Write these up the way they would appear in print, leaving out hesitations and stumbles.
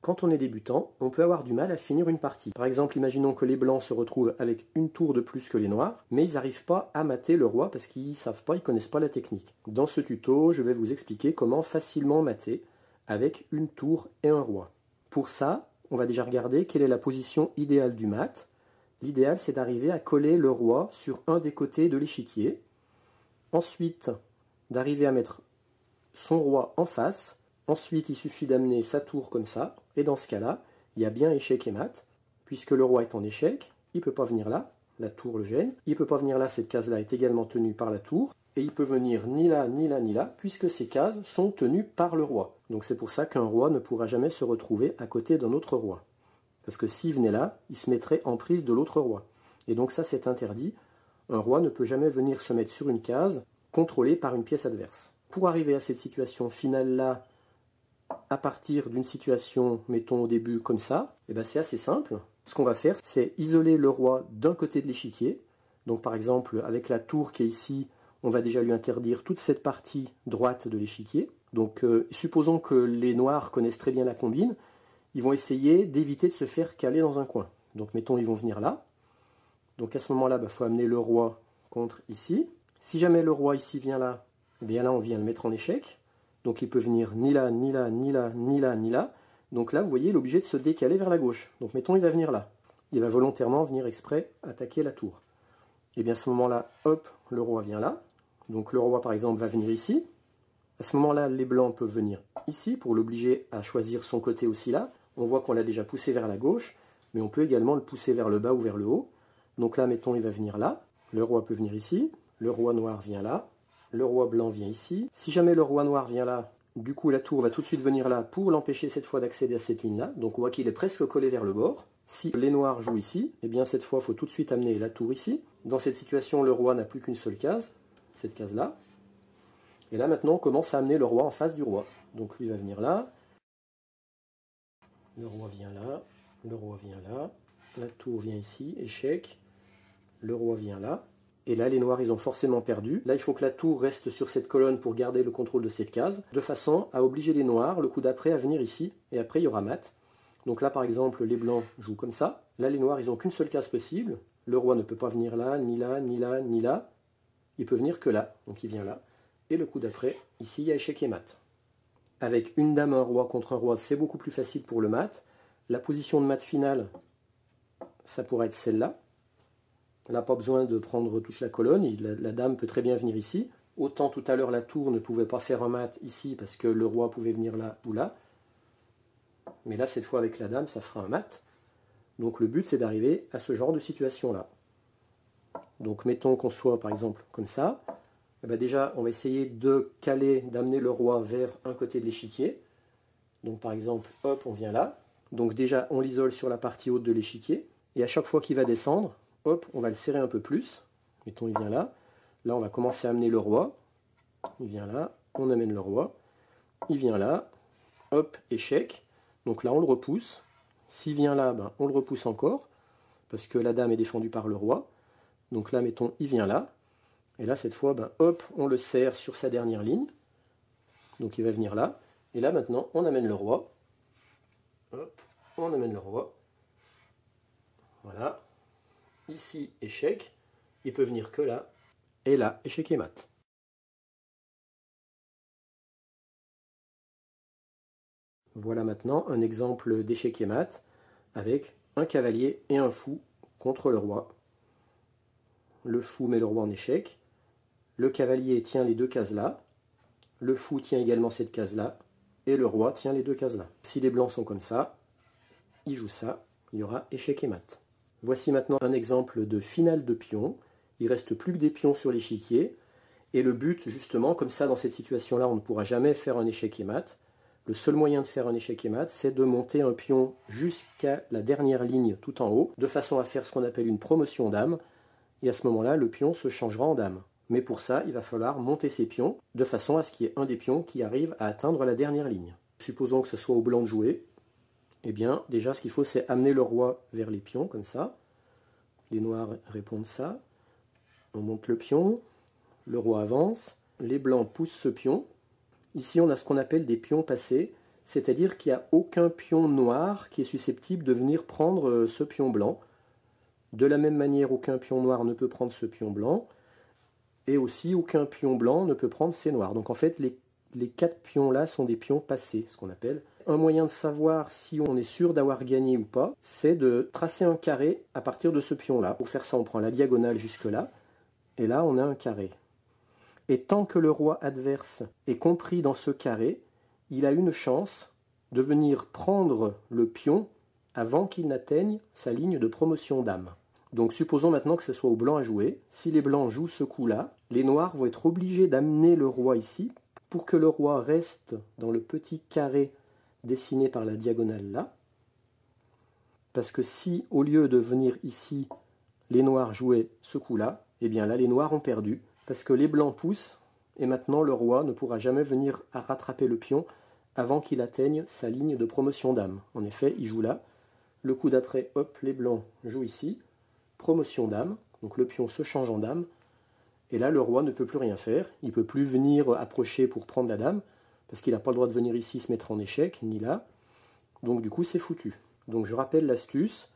Quand on est débutant, on peut avoir du mal à finir une partie. Par exemple, imaginons que les blancs se retrouvent avec une tour de plus que les noirs, mais ils n'arrivent pas à mater le roi parce qu'ils savent pas, ils connaissent pas la technique. Dans ce tuto, je vais vous expliquer comment facilement mater avec une tour et un roi. Pour ça, on va déjà regarder quelle est la position idéale du mat. L'idéal, c'est d'arriver à coller le roi sur un des côtés de l'échiquier. Ensuite, d'arriver à mettre son roi en face. Ensuite, il suffit d'amener sa tour comme ça, et dans ce cas-là, il y a bien échec et mat, puisque le roi est en échec, il ne peut pas venir là, la tour le gêne, il ne peut pas venir là, cette case-là est également tenue par la tour, et il peut venir ni là, ni là, ni là, puisque ces cases sont tenues par le roi. Donc c'est pour ça qu'un roi ne pourra jamais se retrouver à côté d'un autre roi. Parce que s'il venait là, il se mettrait en prise de l'autre roi. Et donc ça, c'est interdit. Un roi ne peut jamais venir se mettre sur une case contrôlée par une pièce adverse. Pour arriver à cette situation finale-là, à partir d'une situation, mettons au début comme ça, et ben c'est assez simple. Ce qu'on va faire, c'est isoler le roi d'un côté de l'échiquier. Donc par exemple, avec la tour qui est ici, on va déjà lui interdire toute cette partie droite de l'échiquier. Donc supposons que les noirs connaissent très bien la combine, ils vont essayer d'éviter de se faire caler dans un coin. Donc mettons, ils vont venir là. Donc à ce moment-là, il faut amener le roi contre ici. Si jamais le roi ici vient là, eh bien là on vient le mettre en échec. Donc il peut venir ni là, ni là, ni là, ni là, ni là. Donc là, vous voyez, il est obligé de se décaler vers la gauche. Donc mettons, il va venir là. Il va volontairement venir exprès attaquer la tour. Et bien à ce moment-là, hop, le roi vient là. Donc le roi, par exemple, va venir ici. À ce moment-là, les blancs peuvent venir ici pour l'obliger à choisir son côté aussi là. On voit qu'on l'a déjà poussé vers la gauche, mais on peut également le pousser vers le bas ou vers le haut. Donc là, mettons, il va venir là. Le roi peut venir ici. Le roi noir vient là. Le roi blanc vient ici. Si jamais le roi noir vient là, du coup la tour va tout de suite venir là pour l'empêcher cette fois d'accéder à cette ligne-là. Donc on voit qu'il est presque collé vers le bord. Si les noirs jouent ici, eh bien cette fois il faut tout de suite amener la tour ici. Dans cette situation, le roi n'a plus qu'une seule case, cette case-là. Et là maintenant on commence à amener le roi en face du roi. Donc lui va venir là. Le roi vient là. Le roi vient là. La tour vient ici, échec. Le roi vient là. Et là, les noirs, ils ont forcément perdu. Là, il faut que la tour reste sur cette colonne pour garder le contrôle de cette case, de façon à obliger les noirs, le coup d'après, à venir ici. Et après, il y aura mat. Donc là, par exemple, les blancs jouent comme ça. Là, les noirs, ils n'ont qu'une seule case possible. Le roi ne peut pas venir là, ni là, ni là, ni là. Il peut venir que là. Donc il vient là. Et le coup d'après, ici, il y a échec et mat. Avec une dame, un roi contre un roi, c'est beaucoup plus facile pour le mat. La position de mat finale, ça pourrait être celle-là. Elle n'a pas besoin de prendre toute la colonne, la dame peut très bien venir ici. Autant tout à l'heure la tour ne pouvait pas faire un mat ici parce que le roi pouvait venir là ou là. Mais là, cette fois avec la dame, ça fera un mat. Donc le but, c'est d'arriver à ce genre de situation-là. Donc mettons qu'on soit par exemple comme ça. Et bien déjà, on va essayer de caler, d'amener le roi vers un côté de l'échiquier. Donc par exemple, hop, on vient là. Donc déjà, on l'isole sur la partie haute de l'échiquier. Et à chaque fois qu'il va descendre, hop, on va le serrer un peu plus. Mettons, il vient là. Là, on va commencer à amener le roi. Il vient là. On amène le roi. Il vient là. Hop, échec. Donc là, on le repousse. S'il vient là, ben, on le repousse encore. Parce que la dame est défendue par le roi. Donc là, mettons, il vient là. Et là, cette fois, ben, hop, on le serre sur sa dernière ligne. Donc il va venir là. Et là, maintenant, on amène le roi. Hop, on amène le roi. Voilà. Ici, échec, il peut venir que là, et là, échec et mat. Voilà maintenant un exemple d'échec et mat avec un cavalier et un fou contre le roi. Le fou met le roi en échec, le cavalier tient les deux cases là, le fou tient également cette case là, et le roi tient les deux cases là. Si les blancs sont comme ça, ils jouent ça, il y aura échec et mat. Voici maintenant un exemple de finale de pion. Il ne reste plus que des pions sur l'échiquier. Et le but, justement, comme ça, dans cette situation-là, on ne pourra jamais faire un échec et mat. Le seul moyen de faire un échec et mat, c'est de monter un pion jusqu'à la dernière ligne tout en haut, de façon à faire ce qu'on appelle une promotion dame. Et à ce moment-là, le pion se changera en dame. Mais pour ça, il va falloir monter ces pions, de façon à ce qu'il y ait un des pions qui arrive à atteindre la dernière ligne. Supposons que ce soit au blanc de jouer. Eh bien, déjà, ce qu'il faut, c'est amener le roi vers les pions, comme ça. Les noirs répondent ça. On monte le pion, le roi avance, les blancs poussent ce pion. Ici, on a ce qu'on appelle des pions passés. c'est-à-dire qu'il n'y a aucun pion noir qui est susceptible de venir prendre ce pion blanc. De la même manière, aucun pion noir ne peut prendre ce pion blanc, et aussi aucun pion blanc ne peut prendre ces noirs. Donc en fait, les 4 pions-là sont des pions passés, ce qu'on appelle. Un moyen de savoir si on est sûr d'avoir gagné ou pas, c'est de tracer un carré à partir de ce pion-là. Pour faire ça, on prend la diagonale jusque-là, et là, on a un carré. Et tant que le roi adverse est compris dans ce carré, il a une chance de venir prendre le pion avant qu'il n'atteigne sa ligne de promotion dame. Donc supposons maintenant que ce soit au blanc à jouer. Si les blancs jouent ce coup-là, les noirs vont être obligés d'amener le roi ici pour que le roi reste dans le petit carré dessiné par la diagonale là. Parce que si, au lieu de venir ici, les noirs jouaient ce coup-là, eh bien là, les noirs ont perdu. Parce que les blancs poussent, et maintenant le roi ne pourra jamais venir à rattraper le pion avant qu'il atteigne sa ligne de promotion dame. En effet, il joue là. Le coup d'après, hop, les blancs jouent ici. Promotion dame, donc le pion se change en dame. Et là, le roi ne peut plus rien faire. Il ne peut plus venir approcher pour prendre la dame, parce qu'il n'a pas le droit de venir ici se mettre en échec, ni là. Donc du coup, c'est foutu. Donc je rappelle l'astuce.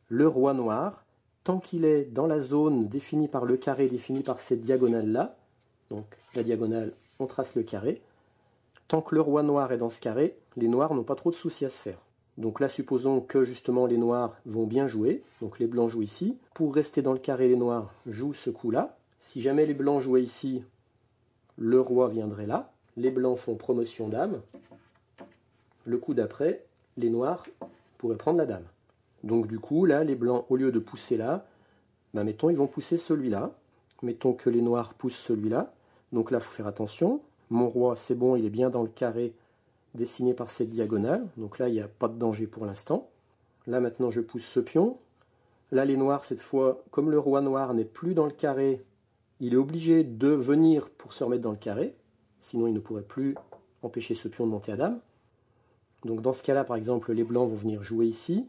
Le roi noir, tant qu'il est dans la zone définie par le carré, définie par cette diagonale-là, donc la diagonale, on trace le carré, tant que le roi noir est dans ce carré, les noirs n'ont pas trop de soucis à se faire. Donc là, supposons que justement les noirs vont bien jouer, donc les blancs jouent ici. Pour rester dans le carré, les noirs jouent ce coup-là. Si jamais les blancs jouaient ici, le roi viendrait là. Les blancs font promotion dame. Le coup d'après, les noirs pourraient prendre la dame. Donc du coup, là, les blancs, au lieu de pousser là, mettons, ils vont pousser celui-là. Mettons que les noirs poussent celui-là. Donc là, il faut faire attention. Mon roi, c'est bon, il est bien dans le carré dessiné par cette diagonale. Donc là, il n'y a pas de danger pour l'instant. Là, maintenant, je pousse ce pion. Là, les noirs, cette fois, comme le roi noir n'est plus dans le carré, il est obligé de venir pour se remettre dans le carré. Sinon, il ne pourrait plus empêcher ce pion de monter à dame. Donc dans ce cas-là, par exemple, les blancs vont venir jouer ici.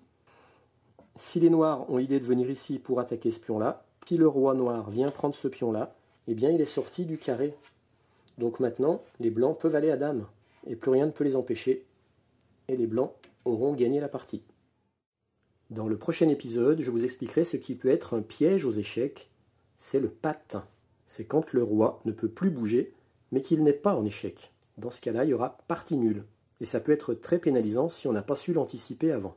Si les noirs ont l'idée de venir ici pour attaquer ce pion-là, si le roi noir vient prendre ce pion-là, eh bien il est sorti du carré. Donc maintenant, les blancs peuvent aller à dame, et plus rien ne peut les empêcher, et les blancs auront gagné la partie. Dans le prochain épisode, je vous expliquerai ce qui peut être un piège aux échecs, c'est le patin. C'est quand le roi ne peut plus bouger, mais qu'il n'est pas en échec. Dans ce cas-là, il y aura partie nulle, et ça peut être très pénalisant si on n'a pas su l'anticiper avant.